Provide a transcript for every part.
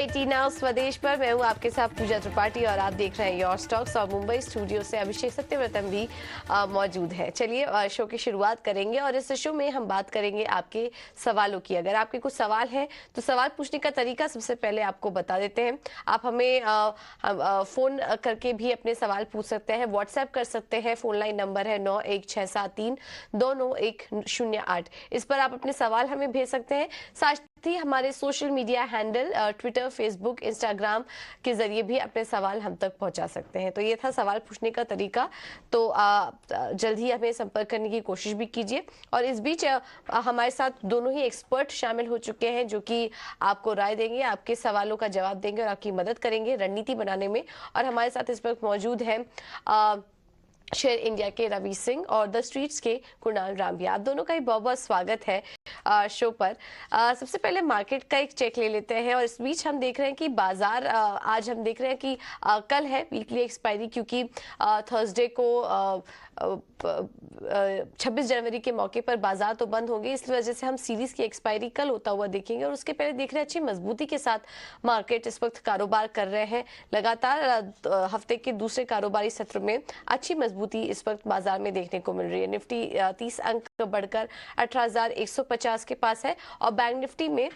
एटीना स्वदेश पर मैं हूँ आपके साथ पूजा त्रिपाठी और आप देख रहे हैं योर स्टॉक्स और मुंबई स्टूडियो से अभिषेक सत्यव्रतम भी मौजूद है। चलिए शो की शुरुआत करेंगे और इस शो में हम बात करेंगे आपके सवालों की। अगर आपके कुछ सवाल हैं तो सवाल पूछने का तरीका सबसे पहले आपको बता देते हैं। आप हमें फोन करके भी अपने सवाल पूछ सकते हैं, व्हाट्सएप कर सकते हैं। फोन लाइन नंबर है 9167329108। इस पर आप अपने सवाल हमें भेज सकते हैं। साथ ही हमारे social media handle Twitter, Facebook, Instagram के जरिए भी अपने सवाल हम तक पहुंचा सकते हैं। तो ये था सवाल पूछने का तरीका। तो जल्द ही हमें संपर्क करने की कोशिश भी कीजिए। और इस बीच हमारे साथ दोनों ही एक्सपर्ट शामिल हो चुके हैं जो कि आपको राय देंगे, आपके सवालों का जवाब देंगे और आपकी मदद करेंगे रणनीति बनाने में। और हमारे साथ इस वक्त मौजूद है शेयर इंडिया के रवि सिंह और द स्ट्रीट्स के कुणाल रामबिया। आप दोनों का ही बहुत बहुत स्वागत है शो पर। सबसे पहले मार्केट का एक चेक ले लेते हैं और इस बीच हम देख रहे हैं कि बाजार आज हम देख रहे हैं कि कल है वीकली एक्सपायरी, क्योंकि थर्सडे को 26 जनवरी के मौके पर बाजार तो बंद होंगे। इस वजह से हम सीरीज की एक्सपायरी कल होता हुआ देखेंगे। और उसके पहले देख रहे हैं अच्छी मजबूती के साथ मार्केट इस वक्त कारोबार कर रहे हैं। लगातार हफ्ते के दूसरे कारोबारी सत्र में अच्छी मजबूती इस वक्त बाजार में देखने को मिल रही है। निफ्टी 30 अंक बढ़कर 18,150 के पास है और बैंक निफ्टी में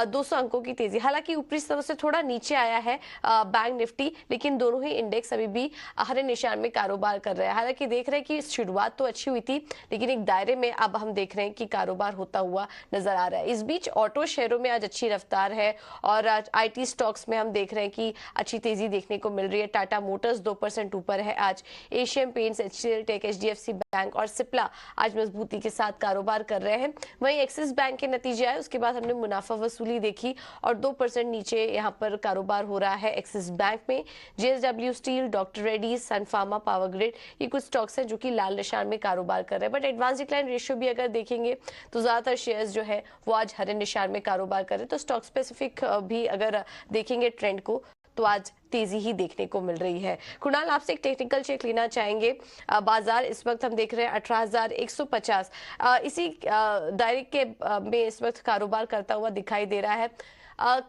200 अंकों की तेजी। हालांकि ऊपरी स्तरों से थोड़ा नीचे आया है बैंक निफ्टी, लेकिन दोनों ही इंडेक्स अभी भी हरे निशान में कारोबार कर रहे हैं। हालांकि देख रहे हैं कि शुरुआत तो अच्छी हुई थी, लेकिन एक दायरे में अब हम देख रहे हैं कि कारोबार होता हुआ नजर आ रहा है। इस बीच ऑटो शेयरों में आज अच्छी रफ्तार है और आईटी स्टॉक्स में हम देख रहे हैं कि अच्छी तेजी देखने को मिल रही है। टाटा मोटर्स 2% ऊपर है आज। एशियन पेंट्स, एचसीएल टेक, एचडीएफसी बैंक और सिप्ला आज मजबूती के साथ कारोबार कर रहे हैं। वहीं एक्सिस बैंक के नतीजे आए, उसके बाद हमने मुनाफा वसूली देखी और 2% नीचे यहाँ पर कारोबार हो रहा है एक्सिस बैंक में। जेएसडब्ल्यू स्टील, डॉक्टर रेड्डीज, सन फार्मा, पावर ग्रिड, ये कुछ स्टॉक्स हैं जो कि लाल निशान में कारोबार कर रहे हैं। बट एडवांस डिक्लाइन रेशियो भी अगर देखेंगे तो ज्यादातर शेयर्स जो है वो आज हरे निशान में कारोबार कर रहे हैं। तो स्टॉक स्पेसिफिक भी अगर देखेंगे ट्रेंड को तो आज तेजी ही देखने को मिल रही है। कुणाल, आपसे एक टेक्निकल चेक लेना चाहेंगे। बाजार इस वक्त हम देख रहे हैं 18,150 इसी दायरे के में इस वक्त कारोबार करता हुआ दिखाई दे रहा है।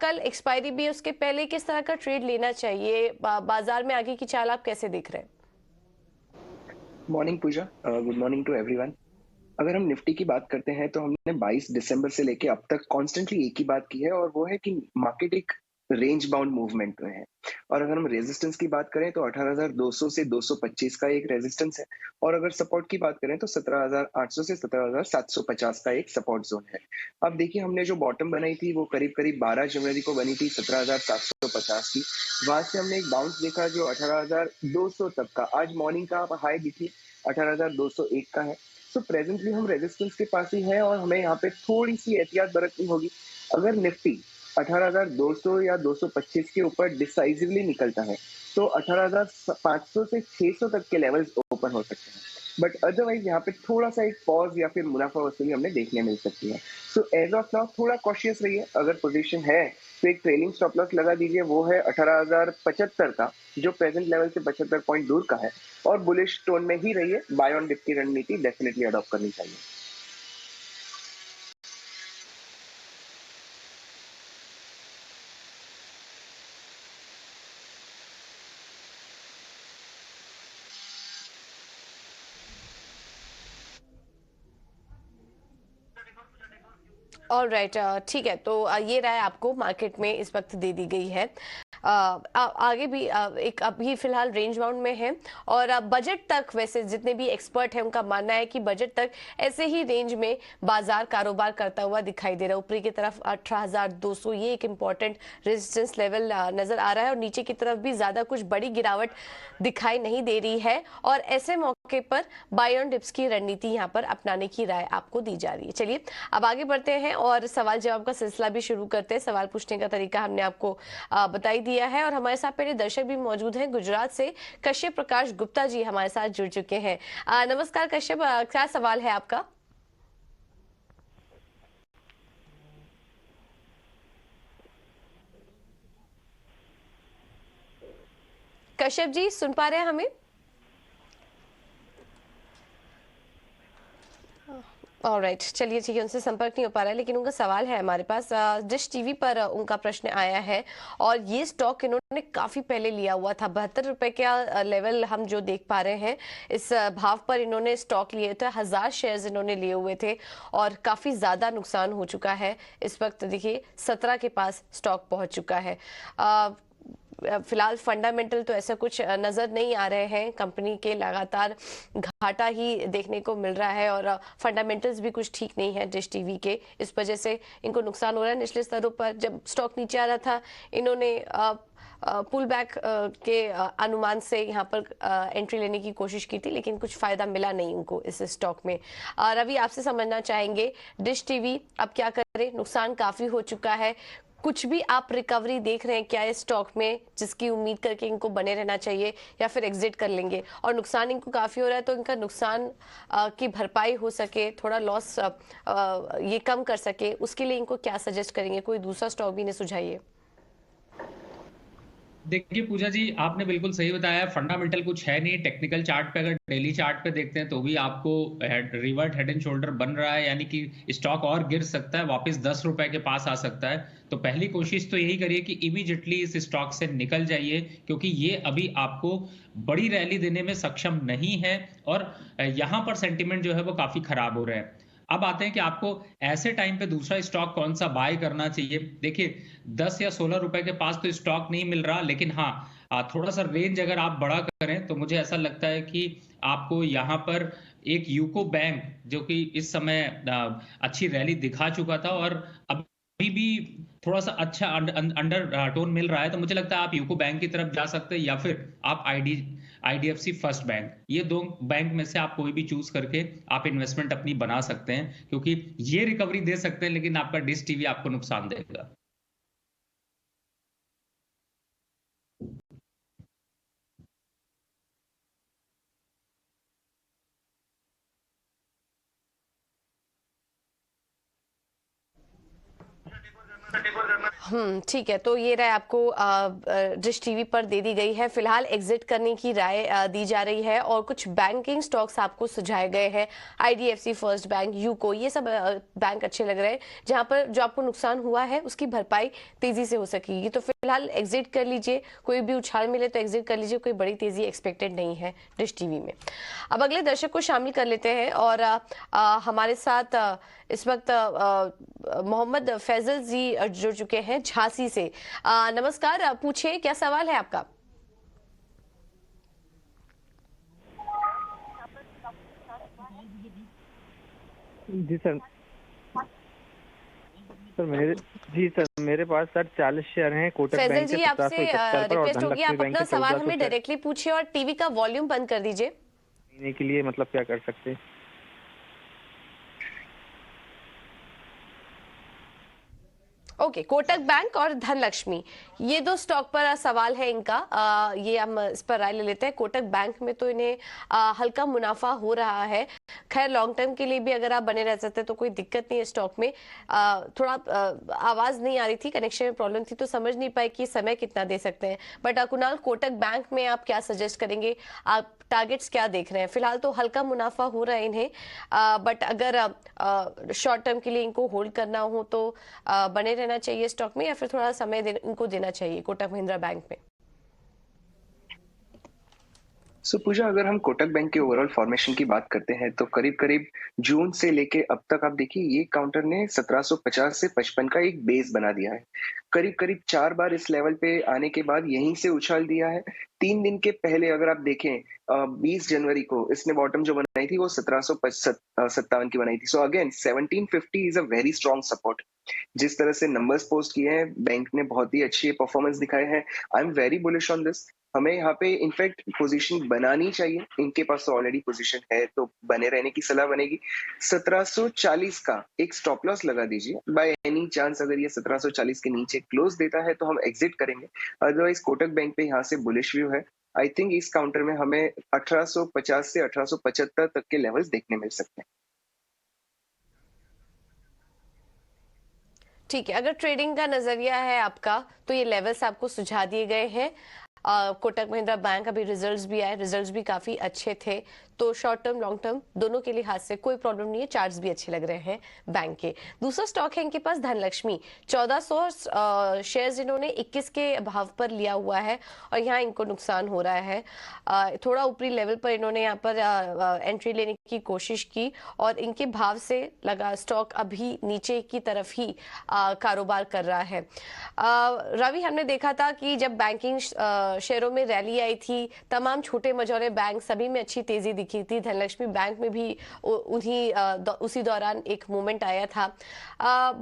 कल एक्सपायरी भी है, उसके पहले किस तरह का ट्रेड लेना चाहिए? बाजार में आगे की चाल आप कैसे देख रहे हैं? Morning Pooja, good morning to everyone. अगर हम निफ्टी की बात करते हैं तो हमने 22 दिसंबर से लेके अब तक कॉन्स्टेंटली एक ही बात की है और वो है कि मार्केट एक रेंज बाउंड मूवमेंट में है। और अगर हम रेजिस्टेंस की बात करें तो 18,200 से 225 का एक रेजिस्टेंस है और अगर सपोर्ट की बात करें तो 17,800 से 17,750 का एक सपोर्ट जोन है। अब देखिए, हमने जो बॉटम बनाई थी वो करीब करीब 12 जनवरी को बनी थी 17,750 की। वहां से हमने एक बाउंस देखा जो 18,200 तक का, आज मॉर्निंग का हाई दिखी 18,201 का है। तो प्रेजेंटली हम रेजिस्टेंस के पास ही है और हमें यहाँ पे थोड़ी सी एहतियात बरतनी होगी। अगर निफ्टी 18,200 या 225 के ऊपर डिसाइसिवली निकलता है तो 18,500 से 600 तक के लेवल्स ओपन हो सकते हैं। बट अदरवाइज यहाँ पे थोड़ा सा एक पॉज या फिर मुनाफा वसूली हमें देखने मिल सकती है। सो एज ऑफ नाउ थोड़ा कॉशियस रहिए। अगर पोजीशन है तो एक ट्रेलिंग स्टॉप लॉस लगा दीजिए, वो है 18,075 का, जो प्रेजेंट लेवल से 75 पॉइंट दूर का है। और बुलिश टोन में ही रहिए। बाय ऑन डिप की रणनीति डेफिनेटली अडॉप्ट करनी चाहिए। ऑल राइट, ठीक है। तो ये राय आपको मार्केट में इस वक्त दे दी गई है। आगे भी एक अभी फिलहाल रेंज बाउंड में है और बजट तक वैसे जितने भी एक्सपर्ट हैं उनका मानना है कि बजट तक ऐसे ही रेंज में बाजार कारोबार करता हुआ दिखाई दे रहा है। ऊपरी की तरफ 18,200 ये एक इम्पॉर्टेंट रेजिस्टेंस लेवल नजर आ रहा है और नीचे की तरफ भी ज्यादा कुछ बड़ी गिरावट दिखाई नहीं दे रही है। और ऐसे मौके पर बाय ऑन डिप्स की रणनीति यहाँ पर अपनाने की राय आपको दी जा रही है। चलिए अब आगे बढ़ते हैं और सवाल जवाब का सिलसिला भी शुरू करते हैं। सवाल पूछने का तरीका हमने आपको बताई दिया है और हमारे साथ पहले दर्शक भी मौजूद हैं। गुजरात से कश्यप प्रकाश गुप्ता जी हमारे साथ जुड़ चुके हैं। नमस्कार कश्यप, क्या सवाल है आपका? कश्यप जी सुन पा रहे हैं हमें? ऑलराइट, चलिए ठीक है, उनसे संपर्क नहीं हो पा रहा है, लेकिन उनका सवाल है हमारे पास। डिश टीवी पर उनका प्रश्न आया है, और ये स्टॉक इन्होंने काफी पहले लिया हुआ था। 72 रुपए का लेवल हम जो देख पा रहे हैं, इस भाव पर इन्होंने स्टॉक लिए थे। 1000 शेयर्स इन्होंने लिए हुए थे, और काफी ज्यादा नुकसान हो चुका है। इस वक्त देखिए 17 के पास स्टॉक पहुंच चुका है। फिलहाल फंडामेंटल तो ऐसा कुछ नजर नहीं आ रहे हैं। कंपनी के लगातार घाटा ही देखने को मिल रहा है, और फंडामेंटल्स भी कुछ ठीक नहीं है डिश टीवी के। इस वजह से इनको नुकसान हो रहा है। निचले स्तरों पर जब स्टॉक नीचे आ रहा था, इन्होंने पुल बैक के अनुमान से यहाँ पर एंट्री लेने की कोशिश की थी, लेकिन कुछ फायदा मिला नहीं उनको इस स्टॉक में। रवि, आपसे समझना चाहेंगे, डिश टीवी अब क्या करे? नुकसान काफी हो चुका है। कुछ भी आप रिकवरी देख रहे हैं क्या इस स्टॉक में, जिसकी उम्मीद करके इनको बने रहना चाहिए, या फिर एग्जिट कर लेंगे? और नुकसान इनको काफी हो रहा है, तो इनका नुकसान की भरपाई हो सके, थोड़ा लॉस ये कम कर सके, उसके लिए इनको क्या सजेस्ट करेंगे? कोई दूसरा स्टॉक भी इन्हें सुझाइए। देखिए पूजा जी, आपने बिल्कुल सही बताया। फंडामेंटल कुछ है नहीं। टेक्निकल चार्ट पे अगर डेली चार्ट पे देखते हैं तो भी आपको रिवर्ट हेड एंड शोल्डर बन रहा है, यानी कि स्टॉक और गिर सकता है, वापस 10 रुपए के पास आ सकता है। तो पहली कोशिश तो यही करिए कि इमीडिएटली इस स्टॉक से निकल जाइए, क्योंकि ये अभी आपको बड़ी रैली देने में सक्षम नहीं है, और यहाँ पर सेंटिमेंट जो है वो काफी खराब हो रहा है। अब आते हैं कि आपको ऐसे टाइम पे दूसरा स्टॉक कौन सा बाय करना चाहिए। देखिए 10 या 16 रुपए के पास तो स्टॉक नहीं मिल रहा, लेकिन हाँ, थोड़ा सा रेंज अगर आप बड़ा करें तो मुझे ऐसा लगता है कि आपको यहाँ पर एक यूको बैंक, जो कि इस समय अच्छी रैली दिखा चुका था और अभी भी थोड़ा सा अच्छा अंडर टोन मिल रहा है, तो मुझे लगता है आप यूको बैंक की तरफ जा सकते हैं, या फिर आप आईडीएफसी फर्स्ट बैंक, ये दो बैंक में से आप कोई भी चूज करके आप इन्वेस्टमेंट अपनी बना सकते हैं, क्योंकि ये रिकवरी दे सकते हैं, लेकिन आपका डिश टीवी आपको नुकसान देगा। ठीक है, तो ये राय आपको डिश टीवी पर दे दी गई है। फिलहाल एग्जिट करने की राय दी जा रही है, और कुछ बैंकिंग स्टॉक्स आपको सुझाए गए हैं। आईडीएफसी फर्स्ट बैंक, यूको, ये सब बैंक अच्छे लग रहे हैं, जहां पर जो आपको नुकसान हुआ है उसकी भरपाई तेजी से हो सकेगी। तो फिलहाल एग्जिट कर लीजिए, कोई भी उछाल मिले तो एग्जिट कर लीजिए, कोई बड़ी तेजी एक्सपेक्टेड नहीं है डिश टीवी में। अब अगले दर्शक को शामिल कर लेते हैं, और हमारे साथ इस वक्त मोहम्मद फैजल जी जुड़ चुके हैं झांसी से। नमस्कार, पूछिए, क्या सवाल है आपका? जी सर। मेरे पास सर 40 शेयर हैं कोटक फैजल बैंक के जी, 50 आपसे से 71 पर, और रिक्वेस्ट होगी, धनलक्ष्मी आप बैंक अपना के सवाल 1400 हमें शेयर डायरेक्टली पूछिए, और टीवी का वॉल्यूम बंद कर दीजिए। लेने के लिए मतलब क्या कर सकते हैं? ओके, कोटक बैंक और धनलक्ष्मी, ये दो स्टॉक पर सवाल है इनका। ये हम इस पर राय ले लेते हैं। कोटक बैंक में तो इन्हें हल्का मुनाफा हो रहा है। खैर, लॉन्ग टर्म के लिए भी अगर आप बने रह सकते हैं तो कोई दिक्कत नहीं है स्टॉक में। थोड़ा आवाज नहीं आ रही थी, कनेक्शन में प्रॉब्लम थी, तो समझ नहीं पाए कि समय कितना दे सकते हैं। बट कुणाल, कोटक बैंक में आप क्या सजेस्ट करेंगे? आप टारगेट्स क्या देख रहे हैं? फिलहाल तो हल्का मुनाफा हो रहा है इन्हें, बट अगर शॉर्ट टर्म के लिए इनको होल्ड करना हो तो बने रहना चाहिए स्टॉक में, या फिर थोड़ा समय इनको देना चाहिए कोटक महिंद्रा बैंक में? पूजा, अगर हम कोटक बैंक के ओवरऑल फॉर्मेशन की बात करते हैं तो करीब करीब जून से लेके अब तक आप देखिए ये काउंटर ने 1750 से 55 का एक बेस बना दिया है। करीब करीब 4 बार इस लेवल पे आने के बाद यहीं से उछाल दिया है। 3 दिन के पहले अगर आप देखें 20 जनवरी को इसने बॉटम जो बनाई थी वो 1757 की बनाई थी। So again 1750 is a very strong support. जिस तरह से नंबर्स पोस्ट किए हैं, बैंक ने बहुत ही अच्छी परफॉर्मेंस दिखाए हैं। I am very bullish on this. हमें यहाँ पे इनफैक्ट पोजीशन बनानी चाहिए। इनके पास तो ऑलरेडी पोजीशन है, तो बने रहने की सलाह बनेगी। 1740 का एक स्टॉप लॉस लगा दीजिए। बाय एनी चांस अगर ये 1740 के नीचे क्लोज देता है तो हम एग्जिट करेंगे। अदरवाइज कोटक बैंक पे यहाँ से बुलिश व्यू है। आई थिंक इस काउंटर में हमें 1850 से 1875 तक के लेवल्स देखने मिल सकते हैं। ठीक है, अगर ट्रेडिंग का नजरिया है आपका तो ये लेवल्स आपको सुझा दिए गए हैं। कोटक महिंद्रा बैंक, अभी रिजल्ट्स भी आए, रिजल्ट्स भी काफी अच्छे थे, तो शॉर्ट टर्म लॉन्ग टर्म दोनों के लिहाज से कोई प्रॉब्लम नहीं है, चार्ट्स भी अच्छे लग रहे हैं बैंक के। दूसरा स्टॉक है इनके पास धनलक्ष्मी, 1400 शेयर्स इन्होंने 21 के भाव पर लिया हुआ है और यहाँ इनको नुकसान हो रहा है। थोड़ा ऊपरी लेवल पर इन्होंने यहाँ पर एंट्री लेने की कोशिश की और इनके भाव से लगा स्टॉक अभी नीचे की तरफ ही कारोबार कर रहा है। रवि, हमने देखा था कि जब बैंकिंग शेयरों में रैली आई थी, तमाम छोटे मझौले बैंक सभी में अच्छी तेजी दिखी थी, धनलक्ष्मी बैंक में भी उसी दौरान एक मोमेंट आया था।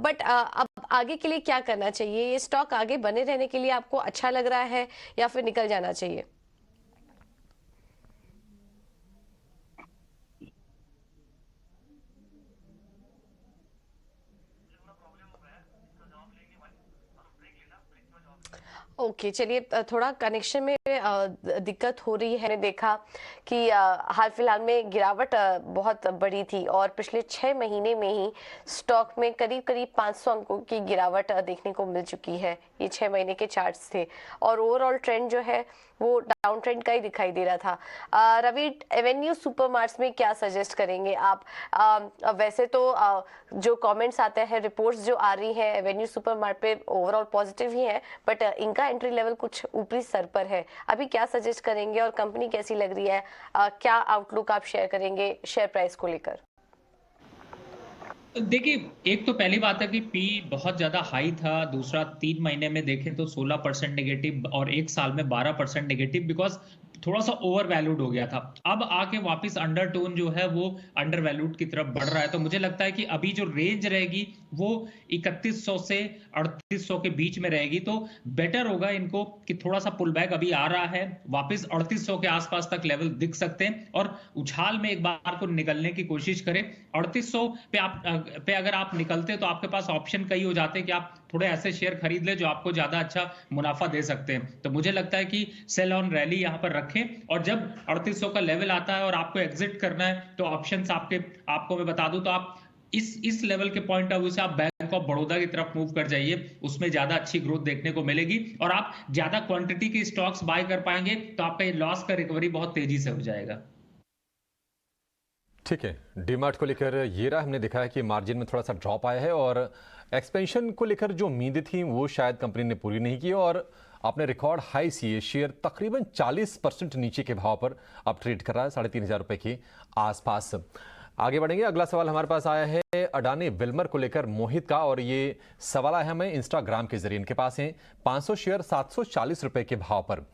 बट अब आगे के लिए क्या करना चाहिए? ये स्टॉक आगे बने रहने के लिए आपको अच्छा लग रहा है या फिर निकल जाना चाहिए? ओके, चलिए थोड़ा कनेक्शन में दिक्कत हो रही है। मैंने देखा कि हाल फिलहाल में गिरावट बहुत बड़ी थी और पिछले 6 महीने में ही स्टॉक में करीब करीब 500 अंकों की गिरावट देखने को मिल चुकी है। ये 6 महीने के चार्ट्स थे और ओवरऑल ट्रेंड जो है वो डाउन ट्रेंड का ही दिखाई दे रहा था। रवि, एवेन्यू सुपरमार्ट्स में क्या सजेस्ट करेंगे आप? वैसे तो जो कमेंट्स आते हैं, रिपोर्ट्स जो आ रही हैं एवेन्यू सुपरमार्ट पे ओवरऑल पॉजिटिव ही है, बट इनका एंट्री लेवल कुछ ऊपरी स्तर पर है। अभी क्या सजेस्ट करेंगे और कंपनी कैसी लग रही है? क्या आउटलुक आप शेयर करेंगे शेयर प्राइस को लेकर? देखिए, एक तो पहली बात है कि पी बहुत ज़्यादा हाई था, दूसरा 3 महीने में देखें तो 16% नेगेटिव और 1 साल में 12% नेगेटिव, बिकॉज़ थोड़ा सा ओवर वैल्यूड हो गया था। अब आके वापस अंडरटोन जो है वो अंडर वैल्यूड की तरफ बढ़ रहा है। तो मुझे लगता है कि अभी जो रेंज रहेगी वो 3100 से 3800 के बीच में रहेगी। तो बेटर होगा इनको कि थोड़ा सा पुल बैक अभी आ रहा है, वापस 3800 के आसपास तक लेवल दिख सकते हैं और उछाल में एक बार को निकलने की कोशिश करें। 3800 पे अगर आप निकलते हैं तो आपके पास ऑप्शन कई हो जाते हैं कि आप थोड़े ऐसे शेयर खरीद ले जो आपको ज्यादा अच्छा मुनाफा दे सकते हैं। तो मुझे लगता है कि सेल ऑन रैली यहां पर रखें और जब 3800 का लेवल आता है और आपको एग्जिट करना है तो ऑप्शंस आपको मैं बता दूं तो आप इस लेवल के पॉइंट ऑफ व्यू से आप बैंक ऑफ बड़ौदा की तरफ मूव कर जाइए, उसमें ज्यादा अच्छी ग्रोथ देखने को मिलेगी और आप ज्यादा क्वांटिटी के स्टॉक्स बाय कर पाएंगे तो आपका ये लॉस का रिकवरी बहुत तेजी से हो जाएगा। ठीक है, डीमार्ट को लेकर ये रहा, हमने देखा है कि मार्जिन में थोड़ा सा ड्रॉप आया है और एक्सपेंशन को लेकर जो उम्मीदें थी वो शायद कंपनी ने पूरी नहीं की और आपने रिकॉर्ड हाई सी ये शेयर तकरीबन 40% नीचे के भाव पर अब ट्रेड कर रहा है, 3500 रुपए के आसपास। आगे बढ़ेंगे, अगला सवाल हमारे पास आया है अडानी विल्मर को लेकर मोहित का और ये सवाल आया हमें इंस्टाग्राम के जरिए। इनके पास है 500 शेयर 740 रुपए के भाव पर।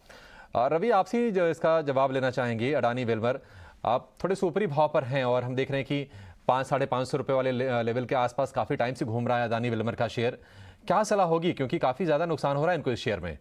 रवि, आपसे इसका जवाब लेना चाहेंगे। अडानी विल्मर आप थोड़े से ऊपरी भाव पर हैं और हम देख रहे हैं कि 500-550 रुपए वाले लेवल के आसपास काफी टाइम से घूम रहा है अडानी विल्मर का शेयर। क्या सलाह होगी, क्योंकि काफी ज्यादा नुकसान हो रहा है इनको इस शेयर में?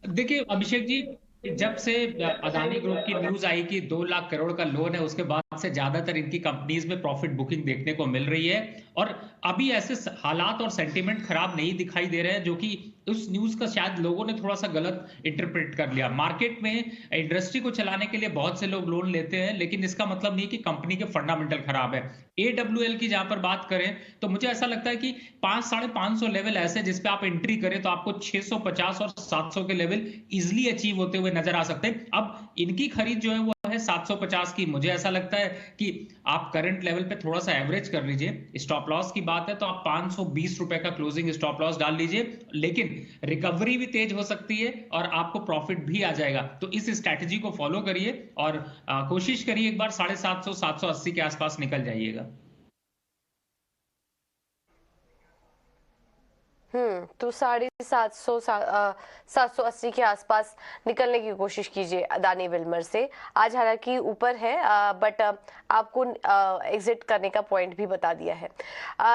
देखिए अभिषेक जी, जब से अदानी ग्रुप की न्यूज आई कि 2 लाख करोड़ का लोन है, उसके बाद से ज्यादातर इनकी कंपनीज में प्रॉफिट बुकिंग देखने को मिल रही है और अभी ऐसे हालात और सेंटीमेंट खराब नहीं दिखाई दे रहे हैं, जो कि उस न्यूज का शायद लोगों ने थोड़ा सा गलत इंटरप्रेट कर लिया। मार्केट में इंडस्ट्री को चलाने के लिए बहुत से लोग लोन लेते हैं, लेकिन इसका मतलब नहीं कि कंपनी के फंडामेंटल खराब है। AWL की जहां पर बात करें तो मुझे ऐसा लगता है कि 500-550 लेवल ऐसे जिस पे आप एंट्री करें तो आपको 650 और 700 के लेवल इजिली अचीव होते हुए नजर आ सकते हैं। अब इनकी खरीद जो है वो है 750 की। मुझे ऐसा लगता है कि आप करंट लेवल पे थोड़ा सा एवरेज कर लीजिए। स्टॉप लॉस की बात है तो आप 520 रुपए का क्लोजिंग स्टॉप लॉस डाल लीजिए, लेकिन रिकवरी भी तेज हो सकती है और आपको प्रॉफिट भी आ जाएगा। तो इस स्ट्रैटेजी को फॉलो करिए और कोशिश करिए एक बार 750-780 के आसपास निकल जाइएगा। तो 750 के आसपास निकलने की कोशिश कीजिए अदानी विल्मर से। आज हालांकि ऊपर है, बट आपको एग्जिट करने का पॉइंट भी बता दिया है।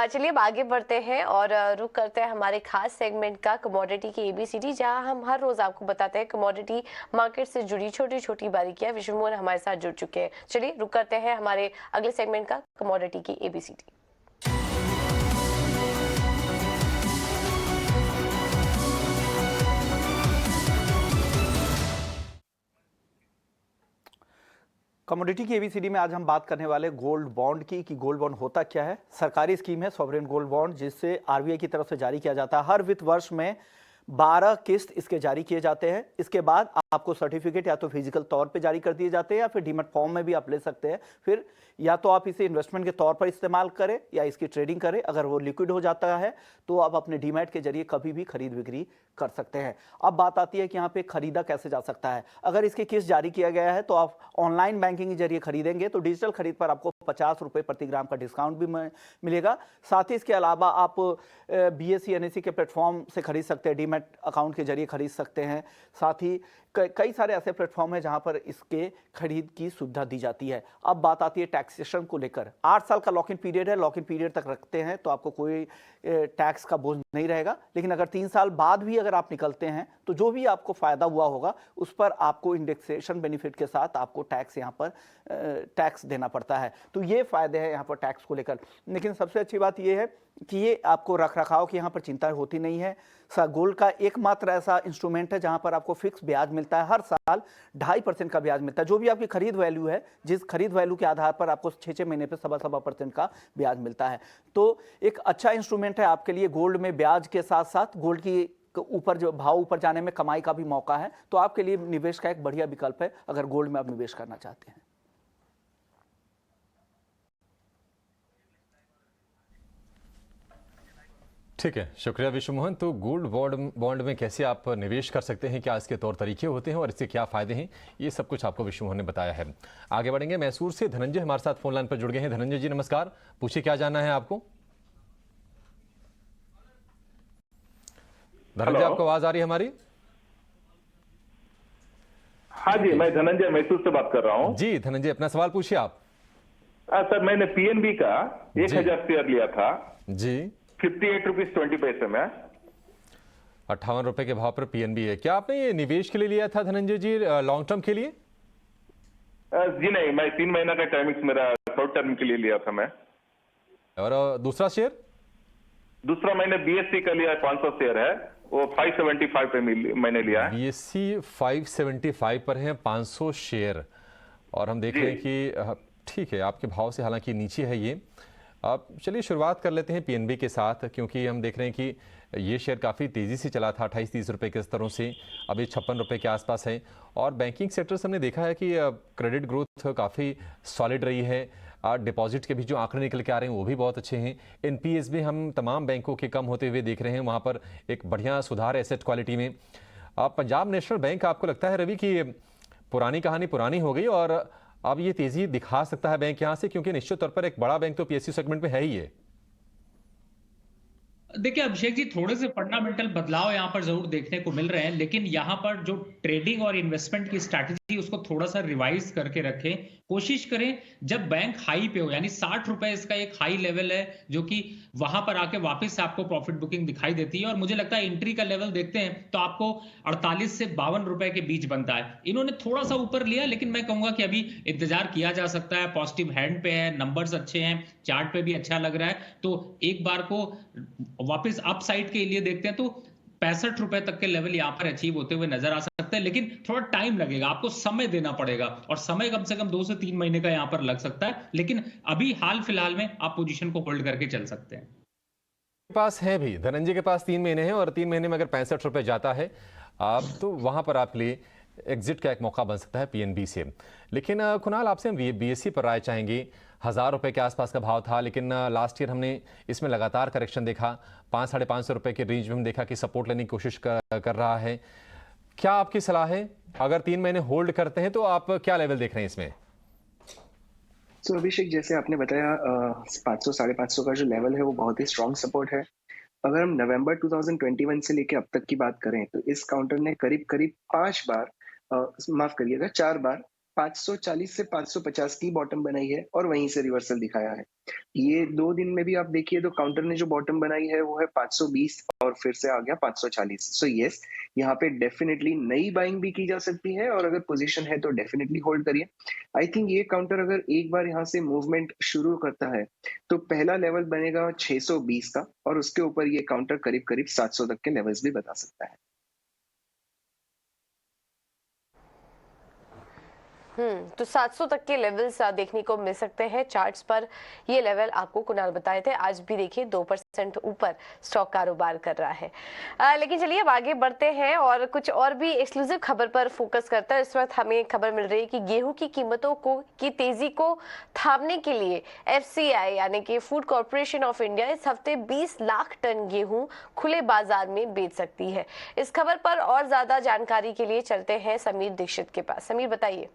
चलिए अब आगे बढ़ते हैं और रुक करते हैं हमारे खास सेगमेंट का, कमोडिटी की ABCD, जहां हम हर रोज आपको बताते हैं कमोडिटी मार्केट से जुड़ी छोटी छोटी बारीकियां। विष्णु मोहन हमारे साथ जुड़ चुके हैं। चलिए रुक करते हैं हमारे अगले सेगमेंट का, कमोडिटी की ABCD। कमोडिटी की ABCD में आज हम बात करने वाले गोल्ड बॉन्ड की, कि गोल्ड बॉन्ड होता क्या है। सरकारी स्कीम है सॉवरेन गोल्ड बॉन्ड, जिससे RBI की तरफ से जारी किया जाता है। हर वित्त वर्ष में 12 किस्त इसके जारी किए जाते हैं। इसके बाद आपको सर्टिफिकेट या तो फिजिकल तौर पे जारी कर दिए जाते हैं या फिर डीमैट फॉर्म में भी आप ले सकते हैं। फिर या तो आप इसे इन्वेस्टमेंट के तौर पर इस्तेमाल करें या इसकी ट्रेडिंग करें। अगर वो लिक्विड हो जाता है तो आप अपने डीमैट के जरिए कभी भी खरीद बिक्री कर सकते हैं। अब बात आती है कि यहाँ पे खरीदा कैसे जा सकता है। अगर इसकी किस्त जारी किया गया है तो आप ऑनलाइन बैंकिंग के जरिए खरीदेंगे तो डिजिटल खरीद पर आपको 50 रुपये प्रति ग्राम का डिस्काउंट भी मिलेगा। साथ ही इसके अलावा आप BSE NSE के प्लेटफॉर्म से खरीद सकते हैं, डीमैट अकाउंट के जरिए खरीद सकते हैं। साथ ही कई सारे ऐसे प्लेटफॉर्म हैं जहां पर इसके खरीद की सुविधा दी जाती है। अब बात आती है टैक्सेशन को लेकर। 8 साल का लॉक इन पीरियड है, लॉक इन पीरियड तक रखते हैं तो आपको कोई टैक्स का बोझ नहीं रहेगा। लेकिन अगर 3 साल बाद भी अगर आप निकलते हैं तो जो भी आपको फायदा हुआ होगा उस पर आपको इंडेक्सेशन बेनिफिट के साथ आपको टैक्स यहाँ पर टैक्स देना पड़ता है। तो ये फायदे हैं यहाँ पर टैक्स को लेकर। लेकिन सबसे अच्छी बात ये है कि ये आपको रख रखाव की यहाँ पर चिंता होती नहीं है। गोल्ड का एकमात्र ऐसा इंस्ट्रूमेंट है जहाँ पर आपको फिक्स ब्याज मिलता है, हर साल 2.5% का ब्याज मिलता है। जो भी आपकी खरीद वैल्यू है, जिस खरीद वैल्यू के आधार पर आपको 6 महीने पे 7.25% का ब्याज मिलता है। तो एक अच्छा इंस्ट्रूमेंट है आपके लिए। गोल्ड में ब्याज के साथ साथ गोल्ड की ऊपर जो भाव ऊपर जाने में कमाई का भी मौका है। तो आपके लिए निवेश का एक बढ़िया विकल्प है अगर गोल्ड में आप निवेश करना चाहते हैं। ठीक है, शुक्रिया विश्व मोहन। तो गोल्ड बॉन्ड में कैसे आप निवेश कर सकते हैं, क्या इसके तौर तरीके होते हैं और इससे क्या फायदे हैं, ये सब कुछ आपको विश्व मोहन ने बताया है। आगे बढ़ेंगे। मैसूर से धनंजय हमारे साथ फोन लाइन पर जुड़ गए हैं। धनंजय जी नमस्कार, पूछिए क्या जानना है आपको। धनंजय, आपको आवाज आ रही है हमारी? हाँ जी, मैं धनंजय मैसूर से बात कर रहा हूँ। जी धनंजय, अपना सवाल पूछिए आप। सर, मैंने PNB का 1000 शेयर लिया था जी, 58 रुपीज 20 पैसे में। 58 रुपए के भाव पर PNB है। क्या आपने ये निवेश के लिए लिया था धनंजय जी, लॉन्ग टर्म के लिए? जी नहीं, मैं 3 महीना का टाइमिंग मेरा शॉर्ट टर्म के लिए लिया था मैं। और दूसरा शेयर? दूसरा मैंने BSE का लिया, 500 शेयर है, वो 575 पे मैंने लिया है। BSE 575 पर है 500 शेयर। और हम देख रहे हैं कि ठीक है, आपके भाव से हालांकि नीचे है ये। अब चलिए शुरुआत कर लेते हैं PNB के साथ, क्योंकि हम देख रहे हैं कि ये शेयर काफ़ी तेज़ी से चला था 28-30 रुपये के स्तरों से, अभी 56 रुपये के आसपास है। और बैंकिंग सेक्टर से हमने देखा है कि क्रेडिट ग्रोथ काफ़ी सॉलिड रही है। डिपॉजिट के भी जो आंकड़े निकल के आ रहे हैं वो भी बहुत अच्छे हैं। NPS भी हम तमाम बैंकों के कम होते हुए देख रहे हैं, वहाँ पर एक बढ़िया सुधार एसेट क्वालिटी में। पंजाब नेशनल बैंक, आपको लगता है रवि कि पुरानी कहानी पुरानी हो गई और अब ये तेजी दिखा सकता है बैंक यहाँ से, क्योंकि निश्चित तौर पर एक बड़ा बैंक तो PSU सेगमेंट में है ही है? देखिए अभिषेक जी, थोड़े से फंडामेंटल बदलाव यहाँ पर जरूर देखने को मिल रहे हैं, लेकिन यहाँ पर जो ट्रेडिंग और इन्वेस्टमेंट की स्ट्रैटेजी उसको थोड़ा सा रिवाइज करके रखें। कोशिश करें जब बैंक हाई पे हो, यानी 60 रुपए इसका एक हाई लेवल है जो कि वहां पर आके वापस से आपको प्रॉफिट बुकिंग दिखाई देती है। और मुझे लगता है एंट्री का लेवल देखते हैं तो आपको 48 से 52 रुपए के बीच बनता है। इन्होंने थोड़ा सा ऊपर लिया, लेकिन मैं कहूंगा कि अभी इंतजार किया जा सकता है। पॉजिटिव हैंड पे है, नंबर्स अच्छे हैं, चार्ट पे भी अच्छा लग रहा है, तो एक बार को वापस अपसाइड के लिए देखते हैं तो 65 रुपए तक के लेवल यहां पर अचीव होते हुए नजर आ सकते हैं। लेकिन थोड़ा टाइम लगेगा, आपको समय देना पड़ेगा और समय कम से कम 2 से 3 महीने का यहां पर लग सकता है। लेकिन अभी हाल फिलहाल में आप पोजीशन को होल्ड करके चल सकते हैं। पास है भी, धनंजय के पास 3 महीने हैं और 3 महीने में अगर 65 रुपए जाता है आप, तो वहां पर आपके लिए एग्जिट का एक मौका बन सकता है PNB से। लेकिन कुणाल, आपसे हम BSE पर राय चाहेंगे। 1000 रुपए के आसपास का भाव था, लेकिन लास्ट ईयर हमने इसमें लगातार करेक्शन देखा। 500-550 रुपए के रेंज में हम देखा कि सपोर्ट लेने की कोशिश कर रहा है। क्या आपकी सलाह है, अगर 3 महीने होल्ड करते हैं तो आप क्या लेवल देख रहे हैं इसमें? तो अभिषेक, जैसे आपने बताया 500-550 का जो लेवल है वो बहुत ही स्ट्रॉन्ग सपोर्ट है। अगर हम नवंबर 2021 से लेके अब तक की बात करें तो इस काउंटर ने करीब 5 बार, माफ करिएगा 4 बार 540 से 550 की बॉटम बनाई है और वहीं से रिवर्सल दिखाया है। ये 2 दिन में भी आप देखिए तो काउंटर ने जो बॉटम बनाई है वो है 520 और फिर से आ गया 540। सो यस, यहाँ पे डेफिनेटली नई बाइंग भी की जा सकती है और अगर पोजीशन है तो डेफिनेटली होल्ड करिए। आई थिंक ये काउंटर अगर एक बार यहाँ से मूवमेंट शुरू करता है तो पहला लेवल बनेगा 620 का और उसके ऊपर ये काउंटर करीब 700 तक के लेवल्स भी बता सकता है। तो 700 तक के लेवल्स देखने को मिल सकते हैं चार्ट्स पर। ये लेवल आपको कुणाल बताए थे। आज भी देखिए 2% ऊपर स्टॉक कारोबार कर रहा है। लेकिन चलिए अब आगे बढ़ते हैं और कुछ और भी एक्सक्लूसिव खबर पर फोकस करता है। इस वक्त हमें खबर मिल रही है कि गेहूं की कीमतों की तेजी को थामने के लिए FCI यानी कि फूड कॉर्पोरेशन ऑफ इंडिया इस हफ्ते 20 लाख टन गेहूं खुले बाजार में बेच सकती है। इस खबर पर और ज्यादा जानकारी के लिए चलते हैं समीर दीक्षित के पास। समीर बताइए।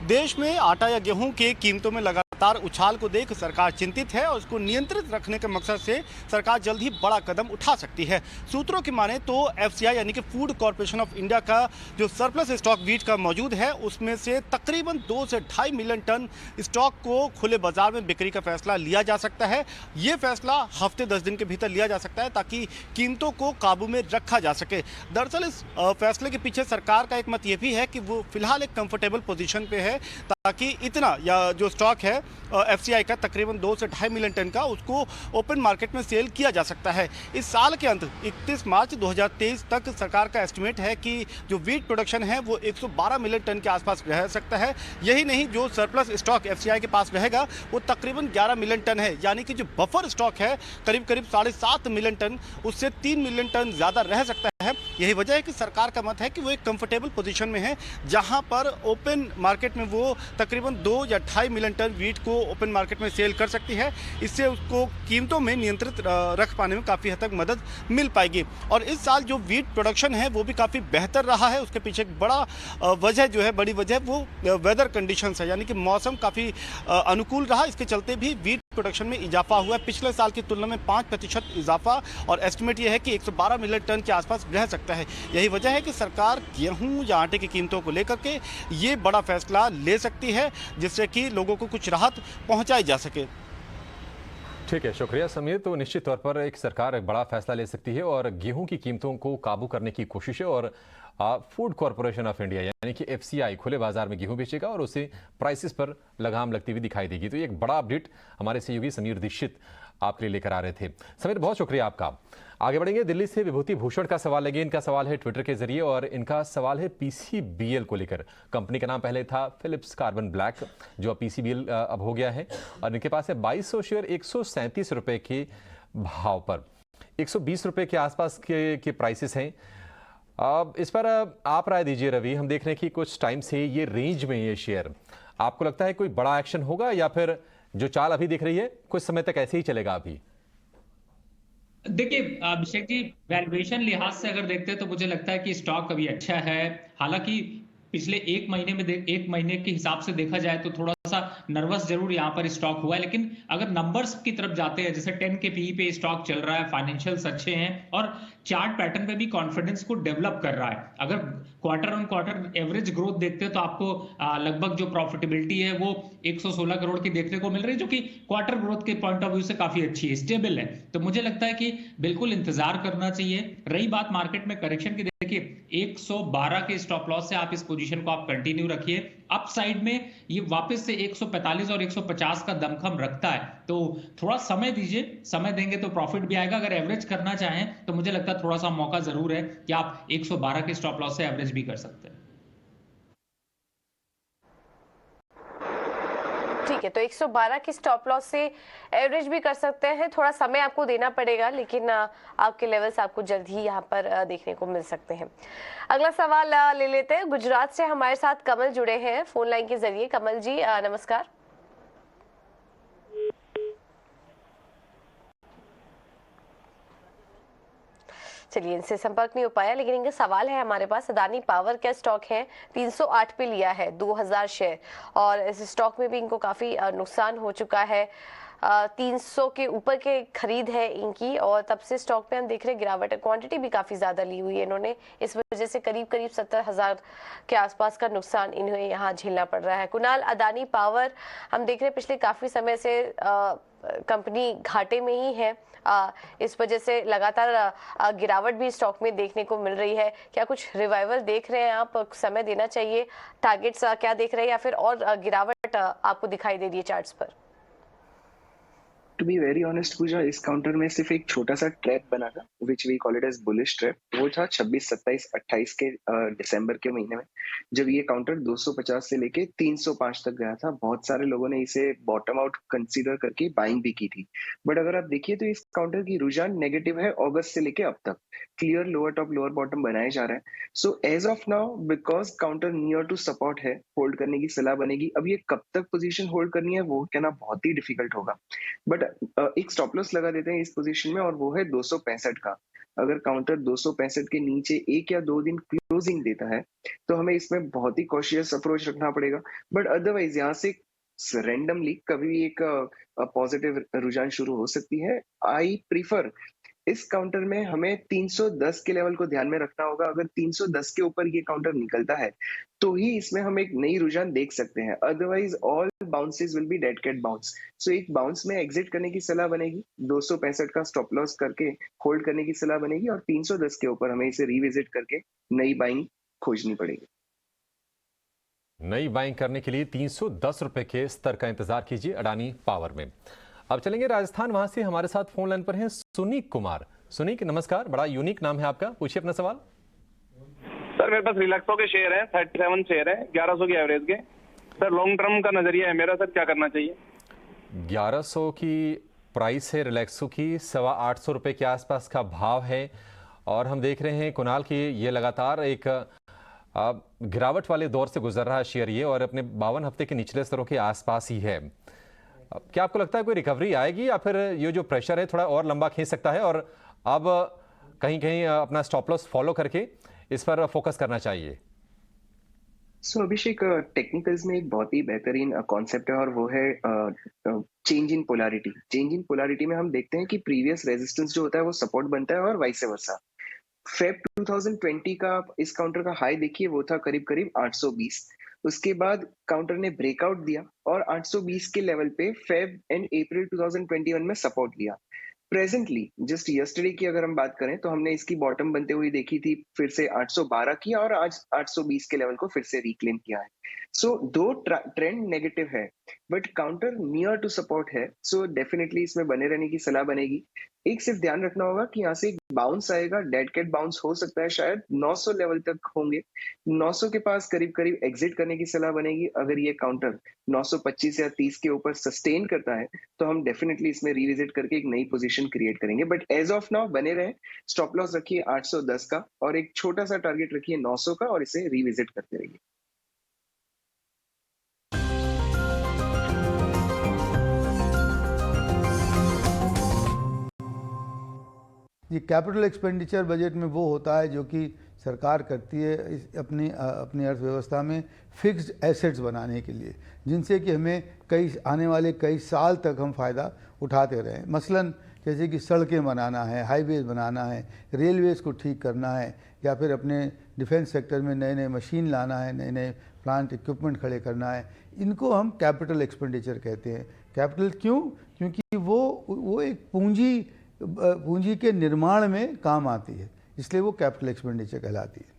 देश में आटा या गेहूं के कीमतों में लगातार उछाल को देख सरकार चिंतित है और उसको नियंत्रित रखने के मकसद से सरकार जल्द ही बड़ा कदम उठा सकती है। सूत्रों की माने तो FCI यानी कि फूड कॉर्पोरेशन ऑफ इंडिया का जो सरप्लस स्टॉक वीट का मौजूद है उसमें से तकरीबन 2 से 2.5 मिलियन टन स्टॉक को खुले बाजार में बिक्री का फैसला लिया जा सकता है। ये फैसला हफ्ते 10 दिन के भीतर लिया जा सकता है ताकि कीमतों को काबू में रखा जा सके। दरअसल इस फैसले के पीछे सरकार का एक मत ये भी है कि वो फिलहाल एक कंफर्टेबल पोजीशन पे है ताकि इतना या जो स्टॉक है FCI का तकरीबन 2 से 2.5 मिलियन टन का उसको ओपन मार्केट में सेल किया जा सकता है। इस साल के अंत 31 मार्च 2023 तक सरकार का एस्टिमेट है कि जो वीट प्रोडक्शन है वो 112 मिलियन टन के आसपास रह सकता है। यही नहीं, जो सरप्लस स्टॉक FCI के पास रहेगा वो तकरीबन 11 मिलियन टन है, यानी कि जो बफर स्टॉक है करीब 7.5 मिलियन टन, उससे 3 मिलियन टन ज़्यादा रह सकता है। यही वजह है कि सरकार का मत है कि वो एक कंफर्टेबल पोजीशन में है जहां पर ओपन मार्केट में वो तकरीबन 2 या 2.5 मिलियन टन वीट को ओपन मार्केट में सेल कर सकती है। इससे उसको कीमतों में नियंत्रित रख पाने में काफ़ी हद तक मदद मिल पाएगी। और इस साल जो वीट प्रोडक्शन है वो भी काफ़ी बेहतर रहा है। उसके पीछे एक बड़ी वजह वो वेदर कंडीशंस है, यानी कि मौसम काफ़ी अनुकूल रहा। इसके चलते भी वीट प्रोडक्शन में इजाफा हुआ है। पिछले साल की तुलना में 5% इजाफा और एस्टिमेट यह है कि 112 मिलियन टन के आसपास रह सकता है। यही वजह है कि सरकार गेहूं या आटे की कीमतों को लेकर के ये बड़ा फैसला ले सकती है जिससे कि लोगों को कुछ राहत पहुंचाई जा सके। ठीक है, शुक्रिया समीर। तो निश्चित तौर पर एक सरकार एक बड़ा फैसला ले सकती है और गेहूं की कीमतों को काबू करने की कोशिश है और फूड कॉर्पोरेशन ऑफ इंडिया यानी कि FCI खुले बाजार में गेहूं बेचेगा और उसे प्राइसेस पर लगाम लगती हुई दिखाई देगी। तो ये एक बड़ा अपडेट हमारे सहयोगी समीर दीक्षित आपके लिए लेकर आ रहे थे। समीर, बहुत शुक्रिया आपका। आगे बढ़ेंगे। दिल्ली से विभूति भूषण का सवाल लगे। इनका सवाल है ट्विटर के जरिए और इनका सवाल है PCBL को लेकर। कंपनी का नाम पहले था फिलिप्स कार्बन ब्लैक, जो अब PCBL अब हो गया है और इनके पास है 2200 शेयर 137 रुपए के भाव पर, 120 रुपए के आसपास के प्राइसेस हैं। अब इस पर आप राय दीजिए रवि। हम देख रहे हैं कि कुछ टाइम से ये रेंज में ये शेयर, आपको लगता है कोई बड़ा एक्शन होगा या फिर जो चाल अभी दिख रही है कुछ समय तक ऐसे ही चलेगा? अभी देखिए अभिषेक जी, वैल्यूएशन लिहाज से अगर देखते हैं तो मुझे लगता है कि स्टॉक अभी अच्छा है। हालांकि पिछले एक महीने के हिसाब से देखा जाए तो थोड़ा सा नर्वस जरूर यहाँ पर स्टॉक हुआ है, लेकिन अगर नंबर्स की तरफ जाते हैं, जैसे 10 के PE पे स्टॉक चल रहा है, फाइनेंशियल्स अच्छे हैं और चार्ट पैटर्न पे भी कॉन्फिडेंस को डेवलप कर रहा है। अगर quarter on quarter average growth देखते हैं तो आपको लगभग जो प्रॉफिटेबिलिटी है वो 116 करोड़ की देखने को मिल रही है, जो कि क्वार्टर ग्रोथ के पॉइंट ऑफ व्यू से काफी अच्छी है, स्टेबल है। तो मुझे लगता है कि बिल्कुल इंतजार करना चाहिए। रही बात मार्केट में करेक्शन की, देखिए 112 के स्टॉप लॉस से आप इस पोजीशन को आप कंटिन्यू रखिए। अप साइड में ये वापस से 145 और 150 का दमखम रखता है, तो थोड़ा समय दीजिए, समय देंगे तो प्रॉफिट भी आएगा। अगर एवरेज करना चाहें तो मुझे लगता है थोड़ा सा मौका जरूर है कि आप 112 के स्टॉप लॉस से एवरेज भी कर सकते हैं। ठीक है, तो 112 की स्टॉप लॉस से एवरेज भी कर सकते हैं। थोड़ा समय आपको देना पड़ेगा, लेकिन आपके लेवल्स आपको जल्द ही यहाँ पर देखने को मिल सकते हैं। अगला सवाल ले लेते हैं। गुजरात से हमारे साथ कमल जुड़े हैं फोन लाइन के जरिए। कमल जी नमस्कार। चलिए, इनसे संपर्क नहीं हो पाया, लेकिन इनका सवाल है हमारे पास। अदानी पावर का स्टॉक है 308 पे लिया है 2000 शेयर और इस स्टॉक में भी इनको काफी नुकसान हो चुका है। 300 के ऊपर के खरीद है इनकी और तब से स्टॉक पे हम देख रहे हैं गिरावट है। क्वांटिटी भी काफी ज्यादा ली हुई है इन्होंने, इस वजह से करीब 70,000 के आसपास का नुकसान इन्हें यहाँ झेलना पड़ रहा है। कुणाल, अदानी पावर हम देख रहे हैं पिछले काफी समय से कंपनी घाटे में ही है, इस वजह से लगातार गिरावट भी स्टॉक में देखने को मिल रही है। क्या कुछ रिवाइवल देख रहे हैं आप? समय देना चाहिए? टारगेट्स क्या देख रहे हैं या फिर और गिरावट आपको दिखाई दे रही है चार्ट्स पर? टू बी वेरी ऑनेस्ट पूजा, इस काउंटर में सिर्फ एक छोटा सा ट्रैप बना था, which we call it as bullish trap. वो था 26, 27, 28 के दिसंबर के महीने में, जब ये काउंटर 250 से लेके 305 तक गया था। बहुत सारे लोगों ने इसे बॉटम आउट कंसीडर करके बाइंग भी की थी। बट अगर आप देखिए तो इस काउंटर की रुझान नेगेटिव है अगस्त से लेके अब तक। Clear lower top lower bottom बनाया जा रहा है। So as of now because counter near to support है, होल्ड करने की सलाह बनेगी। अब ये कब तक पोजीशन होल्ड करनी है वो कहना बहुत ही डिफिकल्ट होगा। बट एक स्टॉप लॉस लगा देते हैं इस पोजीशन में, और वो है 265 का। अगर काउंटर 265 के नीचे 1 या 2 दिन क्लोजिंग देता है तो हमें इसमें बहुत ही कॉशियस अप्रोच रखना पड़ेगा। बट अदरवाइज यहाँ से रैंडमली कभी भी एक पॉजिटिव रुझान शुरू हो सकती है। आई प्रीफर इस काउंटर में हमें 310 के लेवल को ध्यान में रखना होगा। अगर 310 के ऊपर ये काउंटर निकलता है तो ही इसमें हम एक नई रुझान देख सकते हैं। Otherwise all bounces will be dead cat bounce. So एक बाउंस में एग्जिट करने की सलाह बनेगी, 265 का स्टॉप लॉस करके होल्ड करने की सलाह बनेगी, और 310 के ऊपर हमें इसे रिविजिट करके नई बाइंग खोजनी पड़ेगी। नई बाइंग करने के लिए 310 रुपए के स्तर का इंतजार कीजिए अडानी पावर में। अब चलेंगे राजस्थान, वहां से हमारे साथ फोन लाइन पर हैं सुनीक कुमार। सुनीक नमस्कार, बड़ा यूनिक नाम है आपका, पूछिए अपना सवाल। सर मेरे पास रिलैक्सो के शेयर हैं, 37 शेयर है, 1100 की एवरेज के। सर लॉन्ग टर्म का नजरिया है मेरा, सर क्या करना चाहिए? 1100 की प्राइस है रिलैक्सो की, 825 रुपए के आसपास का भाव है, और हम देख रहे हैं कुणाल की ये लगातार एक गिरावट वाले दौर से गुजर रहा है शेयर ये, और अपने 52 हफ्ते के निचले स्तरों के आसपास ही है। क्या आपको लगता है कोई रिकवरी आएगी, या फिर ये जो प्रेशर है थोड़ा और लंबा खींच सकता है, और अब कहीं कहीं अपना स्टॉप लॉस फॉलो करके इस पर फोकस करना चाहिए? अभिषेक, टेक्निकल्स में एक बहुत ही बेहतरीन कॉन्सेप्ट है, और वो है change in polarity. Change in polarity में हम देखते हैं कि प्रीवियस रेजिस्टेंस जो होता है वो सपोर्ट बनता है, और वाइस वर्सा। फेब 2020 का इस काउंटर का हाई देखिए, वो था करीब करीब 820। उसके बाद काउंटर ने ब्रेकआउट दिया और 820 के लेवल पे फेब एंड अप्रैल 2021 में सपोर्ट लिया। प्रेजेंटली जस्ट यस्टरडे की अगर हम बात करें तो हमने इसकी बॉटम बनते हुए देखी थी, फिर से 812 किया, और आज 820 के लेवल को फिर से रिक्लेम किया है। सो दो ट्रेंड नेगेटिव है, but counter near to support है। सो डेफिनेटली इसमें बने रहने की सलाह बनेगी। एक सिर्फ ध्यान रखना होगा कि यहाँ से एक बाउंस आएगा, डेड कैट बाउंस हो सकता है, शायद 900 लेवल तक होंगे। 900 के पास करीब करीब एग्जिट करने की सलाह बनेगी। अगर ये काउंटर 925 या 30 के ऊपर सस्टेन करता है तो हम डेफिनेटली इसमें रिविजिट करके एक नई पोजीशन क्रिएट करेंगे। बट एज ऑफ नाउ बने रहे, स्टॉप लॉस रखिए 810 का, और एक छोटा सा टारगेट रखिए 900 का, और इसे रिविजिट करते रहिए। ये कैपिटल एक्सपेंडिचर बजट में वो होता है जो कि सरकार करती है अपनी अर्थव्यवस्था में फिक्स्ड एसेट्स बनाने के लिए, जिनसे कि हमें आने वाले कई साल तक हम फ़ायदा उठाते रहें। मसलन जैसे कि सड़कें बनाना है, हाईवेज बनाना है, रेलवेज़ को ठीक करना है, या फिर अपने डिफेंस सेक्टर में नए नए मशीन लाना है, नए नए प्लांट इक्विपमेंट खड़े करना है। इनको हम कैपिटल एक्सपेंडिचर कहते हैं। कैपिटल क्यों? क्योंकि वो एक पूंजी के निर्माण में काम आती है, इसलिए वो कैपिटल एक्सपेंडिचर कहलाती है।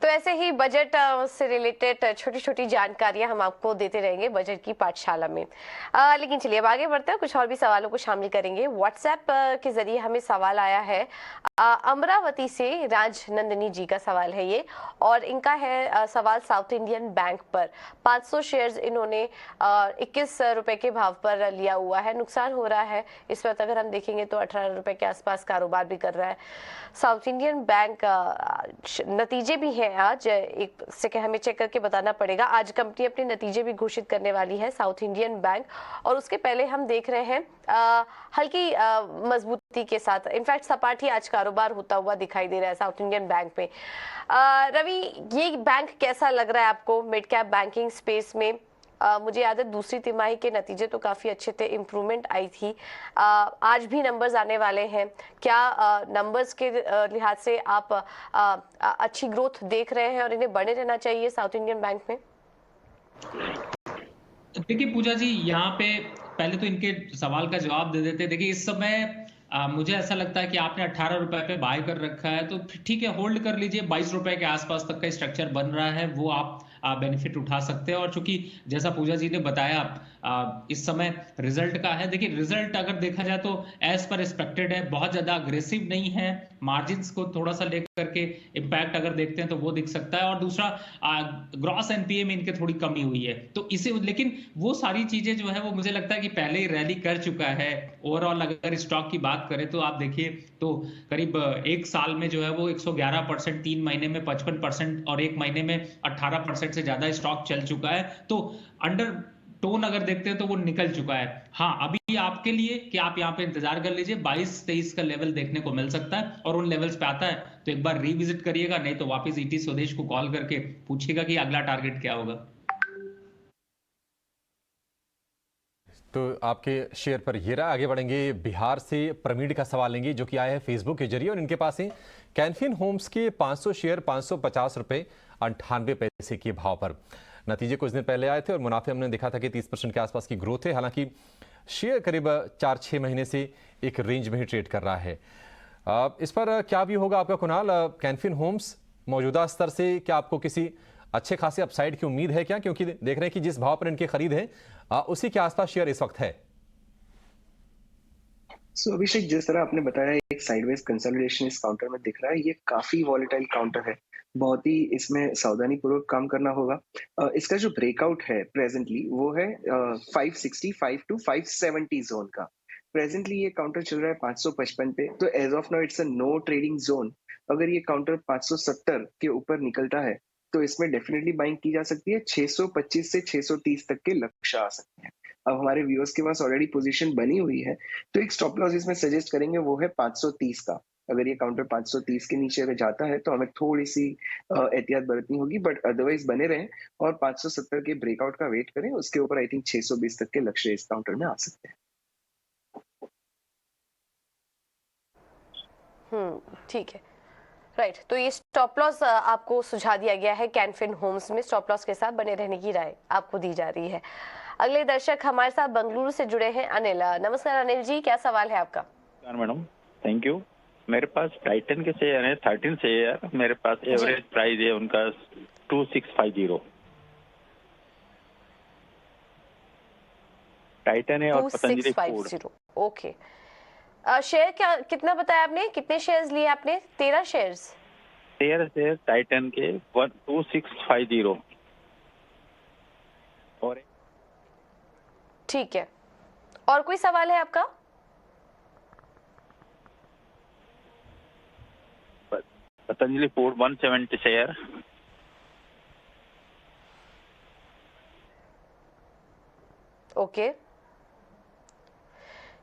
तो ऐसे ही बजट से रिलेटेड छोटी छोटी जानकारियां हम आपको देते रहेंगे बजट की पाठशाला में। लेकिन चलिए अब आगे बढ़ते हैं, कुछ और भी सवालों को शामिल करेंगे। व्हाट्सएप के जरिए हमें सवाल आया है, अमरावती से राजनंदिनी जी का सवाल है ये, और इनका है सवाल साउथ इंडियन बैंक पर। 500 शेयर्स इन्होंने 21 रुपए के भाव पर लिया हुआ है, नुकसान हो रहा है इस वक्त। अगर हम देखेंगे तो 18 रुपए के आसपास कारोबार भी कर रहा है साउथ इंडियन बैंक। नतीजे भी हैं आज, एक सेकंड हमें चेक करके बताना पड़ेगा। आज कंपनी अपने नतीजे भी घोषित करने वाली है साउथ इंडियन बैंक, और उसके पहले हम देख रहे हैं हल्की मजबूती के साथ, इनफैक्ट सपाट ही आज कारोबार होता हुआ दिखाई दे रहा है साउथ इंडियन बैंक में। रवि, ये बैंक कैसा लग रहा है आपको मिड कैप बैंकिंग स्पेस में? मुझे याद है दूसरी तिमाही के नतीजे तो काफी अच्छे थे, इम्प्रूवमेंट आई थी। आज भी नंबर्स आने वाले हैं, क्या नंबर्स के लिहाज से आप अच्छी ग्रोथ देख रहे हैं और इन्हें बने रहना चाहिए साउथ इंडियन बैंक में? देखिए पूजा जी, यहाँ पे पहले तो इनके सवाल का जवाब दे देते। देखिए इस समय मुझे ऐसा लगता है कि आपने 18 रुपए पे बाय कर रखा है तो ठीक है, होल्ड कर लीजिए। 22 रुपए के आसपास तक का स्ट्रक्चर बन रहा है, वो आप बेनिफिट उठा सकते हैं। और चूंकि जैसा पूजा जी ने बताया इस समय रिजल्ट का है, देखिए रिजल्ट अगर देखा जाए तो एज पर एक्सपेक्टेड है, बहुत ज्यादा अग्रेसिव नहीं है। मार्जिन्स को थोड़ा सा लेकर के इम्पैक्ट अगर देखते हैं तो वो दिख सकता है। और दूसरा ग्रॉस एनपीए में इनके थोड़ी कमी हुई है, तो इसे, लेकिन वो सारी चीजें जो है वो मुझे लगता है कि पहले ही रैली कर चुका है। ओवरऑल अगर स्टॉक की बात करें तो आप देखिए तो करीब एक साल में जो है वो 111%, 3 महीने में 55% और एक महीने में 18% से ज्यादा स्टॉक चल चुका है। तो अंडर टोन अगर देखते हैं तो वो निकल चुका है। हाँ, अभी आपके लिए कि आप यहाँ पे इंतजार कर लीजिए, 22-23 का लेवल देखने को मिल सकता है, और उन लेवल्स पे आता है तो एक बार रिविजिट करिएगा, नहीं तो वापस ईटी स्वदेश को कॉल करके पूछिएगा कि अगला टारगेट क्या होगा। तो आपके शेयर पर ये रहा। आगे बढ़ेंगे, बिहार से प्रमीड का सवाल लेंगे जो कि आया है फेसबुक के जरिए, और इनके पास है कैनफिन होम्स के 500 शेयर 550 रुपए 98 पैसे के भाव पर। नतीजे कुछ दिन पहले आए थे और मुनाफे हमने देखा था कि 30% के आसपास की ग्रोथ है। हालांकि शेयर करीब 4-6 महीने से एक रेंज में ही ट्रेड कर रहा है। इस पर क्या व्यू होगा आपका कुणाल? कैनफिन होम्स मौजूदा स्तर से क्या आपको किसी अच्छे खासे अपसाइड की उम्मीद है क्या? क्योंकि देख रहे हैं कि जिस भाव पर इनकी खरीद है उसी के आसपास शेयर इस वक्त है। सो अभिषेक, जिस तरह आपने बताया एक साइडवेज कंसोलिडेशन इस काउंटर में दिख रहा है, ये काफी वॉलेटाइल काउंटर है, बहुत ही इसमें सावधानी पूर्वक काम करना होगा। इसका जो ब्रेकआउट है प्रेजेंटली वो है 565 टू 570 जोन का। प्रेजेंटली ये काउंटर चल रहा है 555 पे, तो as of now it's a no trading zone. अगर ये काउंटर 570 के ऊपर निकलता है तो इसमें डेफिनेटली बाइंग की जा सकती है। 625 से 630 तक के लक्ष्य आ सकते हैं। अब हमारे व्यूअर्स के पास ऑलरेडी पोजीशन बनी हुई है, तो एक स्टॉप लॉस इसमें सजेस्ट करेंगे वो है 530 का। अगर ये काउंटर 530 के नीचे अगर जाता है तो हमें थोड़ी सी एहतियात बरतनी होगी, बट अदरवाइज बने रहें और 570 के ब्रेकआउट का वेट करें। उसके ऊपर आई थिंक 620 तक के लक्ष्य इस काउंटर में आ सकते हैं। ठीक है, राइट। तो ये स्टॉप लॉस आपको सुझा दिया गया है, कैनफिन होम्स में स्टॉप लॉस के साथ बने रहने की राय आपको दी जा रही है। अगले दर्शक हमारे साथ बेंगलुरु से जुड़े हैं अनिल। नमस्कार अनिल जी, क्या सवाल है आपका? Madam thank you. मेरे पास टाइटन के शेयर हैं 13 शेयर। मेरे पास एवरेज प्राइस है उनका 2650। टाइटन है और पतंजलि फूड। ओके, शेयर क्या कितना बताया आपने? कितने शेयर्स लिए आपने? 13 शेयर्स। 13 शेयर टाइटन के 2650। और ठीक है, और कोई सवाल है आपका? Patanjali food 170 share. ओके,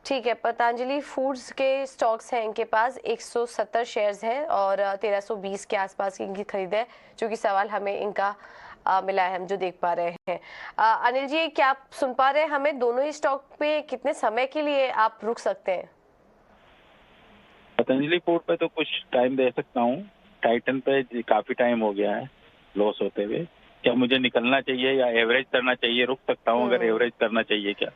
ठीक है। पतंजलि फूड्स के स्टॉक्स हैं इनके पास 170 शेयर्स हैं और 1320 के आसपास की इनकी खरीद है, जो कि सवाल हमें इनका मिला है, हम जो देख पा रहे हैं। अनिल जी, क्या आप सुन पा रहे हैं हमें? दोनों ही स्टॉक पे कितने समय के लिए आप रुक सकते हैं? पतंजलि फूड पे तो कुछ टाइम दे सकता हूँ। टाइटन पे काफी टाइम हो गया है लॉस होते हुए। क्या मुझे निकलना चाहिए या एवरेज करना चाहिए? रुक सकता हूँ अगर एवरेज करना चाहिए क्या?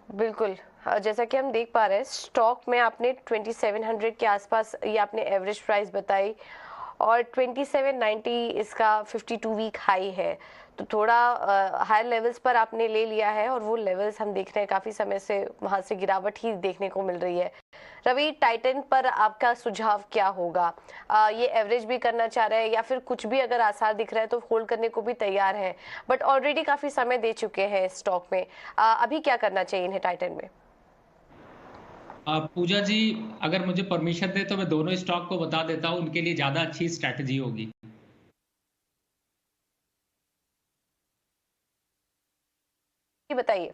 बिल्कुल, जैसा कि हम देख पा रहे हैं स्टॉक में आपने 2700 के आसपास ये आपने एवरेज प्राइस बताई और 2790 इसका 52 वीक हाई है, तो थोड़ा हायर लेवल्स पर आपने ले लिया है और वो लेवल्स हम देख रहे हैं काफ़ी समय से वहाँ से गिरावट ही देखने को मिल रही है। रवि, टाइटन पर आपका सुझाव क्या होगा? ये एवरेज भी करना चाह रहे हैं या फिर कुछ भी अगर आसार दिख रहा है तो होल्ड करने को भी तैयार है, बट ऑलरेडी काफ़ी समय दे चुके हैं स्टॉक में, अभी क्या करना चाहिए इन्हें टाइटन में? पूजा जी, अगर मुझे परमिशन दे तो मैं दोनों स्टॉक को बता देता हूं, उनके लिए ज्यादा अच्छी स्ट्रैटेजी होगी। बताइए।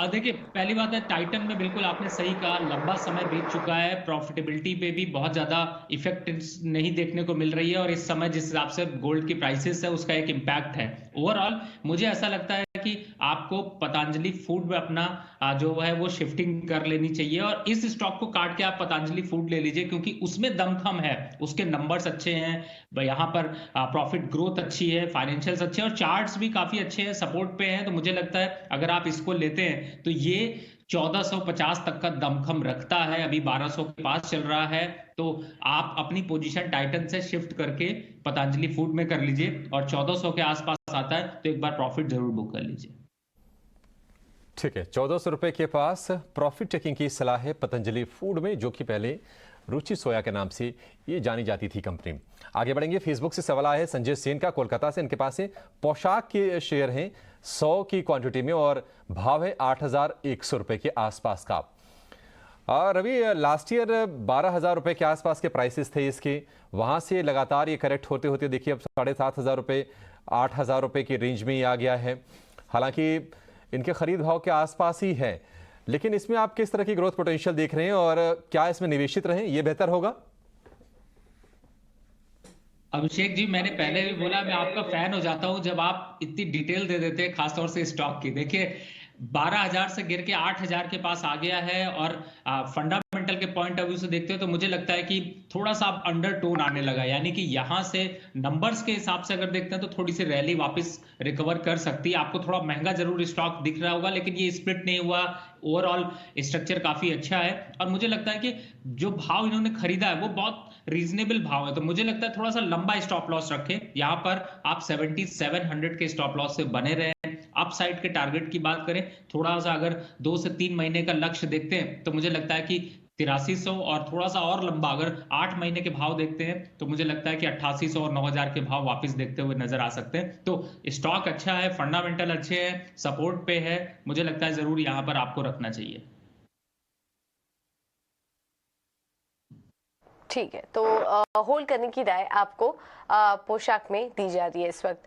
देखिए, पहली बात है टाइटन में बिल्कुल आपने सही कहा, लंबा समय बीत चुका है, प्रॉफिटेबिलिटी पे भी बहुत ज्यादा इफेक्ट नहीं देखने को मिल रही है और इस समय जिस हिसाब से गोल्ड की प्राइसेस है उसका एक इम्पैक्ट है। ओवरऑल मुझे ऐसा लगता है कि आपको पतंजलि फूड में अपना जो है वो शिफ्टिंग कर लेनी चाहिए और इस स्टॉक को काट के आप पतंजलि फूड ले लीजिए क्योंकि उसमें दमखम है, उसके नंबर्स अच्छे हैं, यहाँ पर प्रॉफिट ग्रोथ अच्छी है, फाइनेंशियल्स अच्छे हैं और चार्ट्स भी काफी अच्छे हैं, सपोर्ट पे हैं। तो मुझे लगता है अगर आप इसको लेते हैं तो ये 1450 तक का दमखम रखता है, अभी 1200 के पास चल रहा है। तो आप अपनी पोजीशन टाइटन से शिफ्ट करके पतंजलि फूड में कर लीजिए और 1400 के आसपास आता है तो एक बार प्रॉफिट जरूर बुक कर लीजिए। ठीक है, 1400 रुपए के पास प्रॉफिट टेकिंग की सलाह है पतंजलि फूड में, जो कि पहले रुचि सोया के नाम से ये जानी जाती थी कंपनी। आगे बढ़ेंगे, फेसबुक से सवाल आया है संजय सेन का, कोलकाता से। इनके पास है पोशाक के शेयर हैं 100 की क्वांटिटी में और भाव है 8100 रुपए के आसपास का। और रवि, लास्ट ईयर 12,000 रुपए के आसपास के प्राइसेस थे इसके, वहां से लगातार ये करेक्ट होते होते देखिए अब 7,500 रुपए 8,000 रुपए की रेंज में ही आ गया है। हालांकि इनके खरीद भाव के आसपास ही है, लेकिन इसमें आप किस तरह की ग्रोथ पोटेंशियल देख रहे हैं और क्या इसमें निवेशित रहें, ये बेहतर होगा? अभिषेक जी, मैंने पहले भी बोला मैं आपका फैन हो जाता हूं जब आप इतनी डिटेल दे देते हैं, खासतौर से स्टॉक की। देखिए 12,000 से गिर के 8,000 के पास आ गया है और फंडामेंटल के पॉइंट ऑफ व्यू से देखते हो तो मुझे लगता है कि थोड़ा सा अब अंडरटोन आने लगा, यानी कि यहां से नंबर्स के हिसाब से अगर देखते हैं तो थोड़ी सी रैली वापस रिकवर कर सकती है। आपको थोड़ा महंगा जरूर स्टॉक दिख रहा होगा, लेकिन ये स्प्लिट नहीं हुआ, ओवरऑल स्ट्रक्चर काफी अच्छा है और मुझे लगता है कि जो भाव इन्होंने खरीदा है वो बहुत रीजनेबल भाव है। तो मुझे लगता है थोड़ा सा लंबा स्टॉप लॉस रखें, यहाँ पर आप 7700 के स्टॉप लॉस से बने रहे। अपसाइड के टारगेट की बात करें, थोड़ा सा अगर 2 से 3 महीने का लक्ष्य देखते हैं तो मुझे लगता है कि 8300 और थोड़ा सा और लंबा अगर 8 महीने के भाव देखते हैं तो मुझे लगता है कि 8800 और 9000 के भाव वापस देखते हुए नजर आ सकते हैं। तो स्टॉक अच्छा है, फंडामेंटल अच्छे हैं, सपोर्ट पे है, मुझे लगता है जरूर यहां पर आपको रखना चाहिए। ठीक है, तो होल्ड करने की राय आपको पोशाक में दी जा रही है इस वक्त।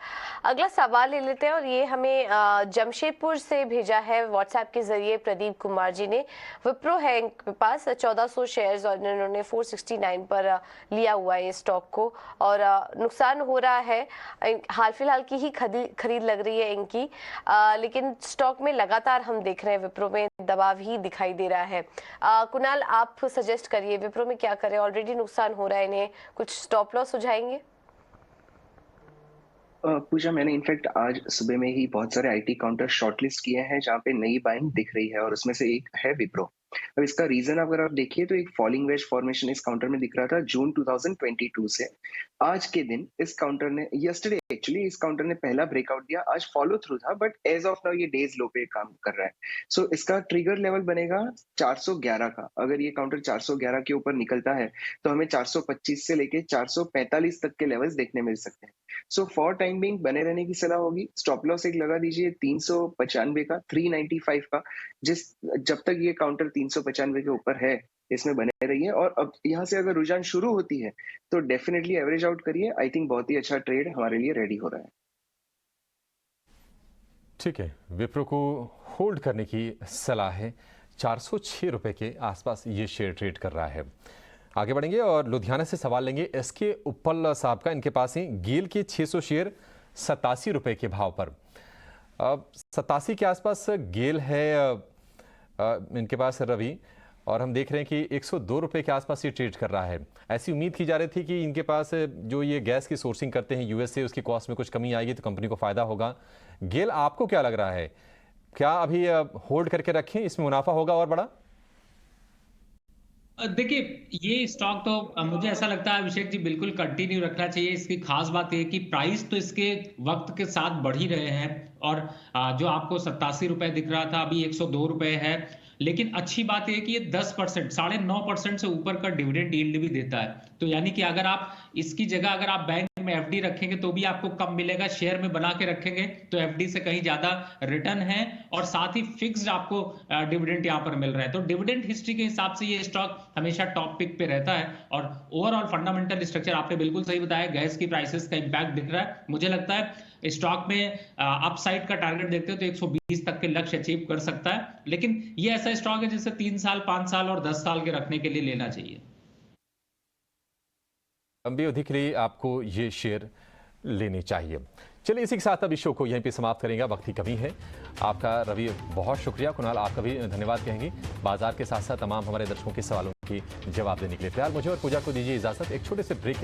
अगला सवाल ले लेते हैं और ये हमें जमशेदपुर से भेजा है व्हाट्सएप के जरिए प्रदीप कुमार जी ने। विप्रो है इनके पास 1400 शेयर्स और इन्होंने 469 पर लिया हुआ है इस स्टॉक को और नुकसान हो रहा है। हाल फिलहाल की ही खरीद लग रही है इनकी, लेकिन स्टॉक में लगातार हम देख रहे हैं विप्रो में दबाव ही दिखाई दे रहा है। कुणाल, आप सजेस्ट करिए विप्रो में क्या करें, ऑलरेडी नुकसान हो रहा है इन्हें, कुछ स्टॉप लॉस सुझाएंगे? पूजा, मैंने इनफैक्ट आज सुबह में ही बहुत सारे आईटी काउंटर शॉर्टलिस्ट किए हैं जहाँ पे नई बाइंग दिख रही है और उसमें से एक है विप्रो। अब इसका रीजन अगर आप देखिए तो एक फॉलिंग वेज फॉर्मेशन इस काउंटर में दिख रहा था जून 2022 से। आज के दिन इस काउंटर ने, यस्टरडे एक्चुअली, इस काउंटर ने पहला ब्रेकआउट दिया, आज फॉलो थ्रू था, बट एज ऑफ नाउ ये डेज लो पे काम कर रहा है। सो इसका ट्रिगर लेवल बनेगा 411 का। अगर ये काउंटर 411 के ऊपर निकलता है तो हमें 425 से लेके 445 तक के लेवल्स देखने मिल सकते हैं। सो फॉर टाइम बिंग बने रहने की सलाह होगी। स्टॉप लॉस एक लगा दीजिए 395 का, 395 का। जब तक ये काउंटर 395 के ऊपर है इसमें बने रहिए और अब यहाँ से अगर रुझान शुरू होती है तो डेफिनेटली एवरेज आउट करिए। आई थिंक बहुत ही अच्छा ट्रेड हमारे लिए रेडी हो रहा है। ठीक है, विप्रो को होल्ड करने की सलाह है। 406 रुपए के आसपास ये शेयर ट्रेड कर रहा है। आगे बढ़ेंगे और लुधियाना से सवाल लेंगे एसके उप्पल साहब का। इनके पास ही गेल के 600 शेयर 87 रुपए के भाव पर। 87 के आसपास गेल है इनके पास रवि, और हम देख रहे हैं कि 102 रुपए के आसपास ये ट्रेड कर रहा है। ऐसी उम्मीद की जा रही थी कि इनके पास जो ये गैस की सोर्सिंग करते हैं यूएस से, उसकी कॉस्ट में कुछ कमी आएगी तो कंपनी को फायदा होगा। गेल, आपको क्या लग रहा है, क्या अभी होल्ड करके रखें, इसमें मुनाफा होगा और बड़ा? देखिए ये स्टॉक तो मुझे ऐसा लगता है अभिषेक जी बिल्कुल कंटिन्यू रखना चाहिए। इसकी खास बात ये है कि प्राइस तो इसके वक्त के साथ बढ़ ही रहे हैं और जो आपको 87 रुपए दिख रहा था अभी 102 रुपए है। लेकिन अच्छी बात यह है कि ये 10%, 9.5% से ऊपर का डिविडेंड यील्ड भी देता है। तो यानी कि अगर आप इसकी जगह अगर आप बैंक में एफडी रखेंगे तो भी आपको कम मिलेगा, शेयर में बना के रखेंगे तो एफडी से कहीं ज्यादा रिटर्न है और साथ ही फिक्स्ड आपको डिविडेंड यहाँ पर मिल रहा है। तो डिविडेंड हिस्ट्री के हिसाब से ये स्टॉक हमेशा टॉप पिक पे रहता है और ओवरऑल फंडामेंटल स्ट्रक्चर आपने बिल्कुल सही बताया, गैस की प्राइसेस का इंपैक्ट दिख रहा है। मुझे लगता है स्टॉक में अपसाइड का टारगेट देखते हो तो 120 तक के लक्ष्य अचीव कर सकता है, लेकिन ये ऐसा स्टॉक है जिसे 3 साल, 5 साल और 10 साल के रखने के लिए लेना चाहिए। लंबी अवधि के लिए आपको ये शेयर लेने चाहिए। चलिए इसी के साथ अब इस शो को यहीं पे समाप्त करेंगे, वक्त की कमी है। आपका रवि बहुत शुक्रिया, कुणाल आपका भी धन्यवाद कहेंगे बाजार के साथ साथ तमाम हमारे दर्शकों के सवालों की जवाब देने के लिए। फिलहाल मुझे और पूजा को दीजिए इजाजत, एक छोटे से ब्रेक के बाद